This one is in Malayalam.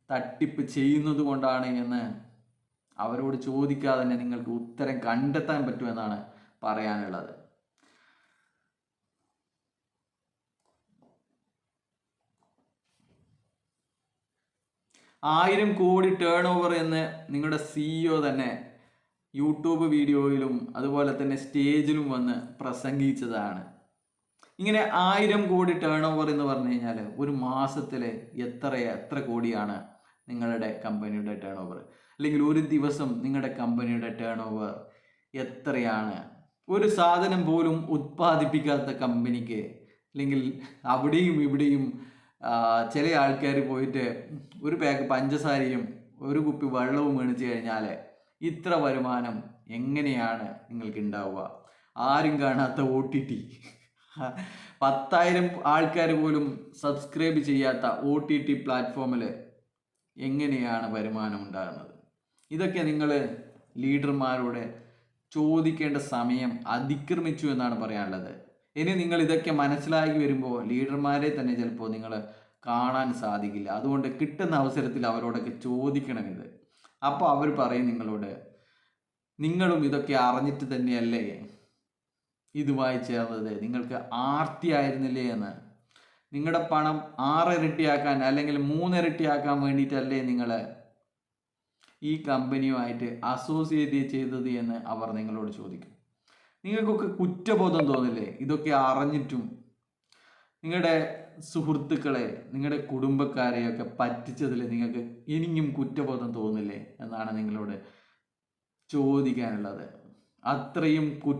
തട്ടിപ്പ് ചെയ്യുന്നത് കൊണ്ടാണ് എന്ന് അവരോട് ചോദിക്കാതെ തന്നെ നിങ്ങൾക്ക് ഉത്തരം കണ്ടെത്താൻ പറ്റുമെന്നാണ് പറയാനുള്ളത്. ആയിരം കോടി ടേൺ ഓവർ എന്ന് നിങ്ങളുടെ CEO തന്നെ യൂട്യൂബ് വീഡിയോയിലും അതുപോലെ തന്നെ സ്റ്റേജിലും വന്ന് പ്രസംഗിച്ചതാണ്. ഇങ്ങനെ 1000 കോടി ടേൺ ഓവർ എന്ന് പറഞ്ഞു കഴിഞ്ഞാൽ ഒരു മാസത്തിൽ എത്ര കോടിയാണ് നിങ്ങളുടെ കമ്പനിയുടെ ടേൺ ഓവർ, അല്ലെങ്കിൽ ഒരു ദിവസം നിങ്ങളുടെ കമ്പനിയുടെ ടേൺ ഓവർ എത്രയാണ്? ഒരു സാധനം പോലും ഉത്പാദിപ്പിക്കാത്ത കമ്പനിക്ക്, അല്ലെങ്കിൽ അവിടെയും ഇവിടെയും ചില ആൾക്കാർ പോയിട്ട് ഒരു പാക്ക് പഞ്ചസാരയും ഒരു കുപ്പി വെള്ളവും മേടിച്ചു കഴിഞ്ഞാൽ ഇത്ര വരുമാനം എങ്ങനെയാണ് നിങ്ങൾക്ക് ഉണ്ടാവുക? ആരും കാണാത്ത OTT, 10,000 ആൾക്കാർ പോലും സബ്സ്ക്രൈബ് ചെയ്യാത്ത OTT പ്ലാറ്റ്ഫോമിൽ എങ്ങനെയാണ് വരുമാനം ഉണ്ടാകുന്നത്? ഇതൊക്കെ നിങ്ങൾ ലീഡർമാരോട് ചോദിക്കേണ്ട സമയം അതിക്രമിച്ചു എന്നാണ് പറയാനുള്ളത്. ഇനി നിങ്ങൾ ഇതൊക്കെ മനസ്സിലാക്കി വരുമ്പോൾ ലീഡർമാരെ തന്നെ ചിലപ്പോൾ നിങ്ങൾ കാണാൻ സാധിക്കില്ല. അതുകൊണ്ട് കിട്ടുന്ന അവസരത്തിൽ അവരോടൊക്കെ ചോദിക്കണം ഇത്. അപ്പോൾ അവർ പറയും നിങ്ങളോട്, നിങ്ങളും ഇതൊക്കെ അറിഞ്ഞിട്ട് തന്നെയല്ലേ ഇതുമായി ചേർന്നത്, നിങ്ങൾക്ക് ആർത്തിയായിരുന്നില്ലേ എന്ന്. നിങ്ങളുടെ പണം 6 ഇരട്ടിയാക്കാൻ അല്ലെങ്കിൽ 3 ഇരട്ടിയാക്കാൻ വേണ്ടിയിട്ടല്ലേ നിങ്ങൾ ഈ കമ്പനിയുമായിട്ട് അസോസിയേറ്റ് ചെയ്തത് എന്ന് അവർ നിങ്ങളോട് ചോദിക്കും. നിങ്ങൾക്കൊക്കെ കുറ്റബോധം തോന്നില്ലേ ഇതൊക്കെ അറിഞ്ഞിട്ടും? നിങ്ങളുടെ സുഹൃത്തുക്കളെ, നിങ്ങളുടെ കുടുംബക്കാരെയൊക്കെ പറ്റിച്ചതിൽ നിങ്ങൾക്ക് ഇനിയും കുറ്റബോധം തോന്നില്ലേ എന്നാണ് നിങ്ങളോട് ചോദിക്കാനുള്ളത്. അത്രയും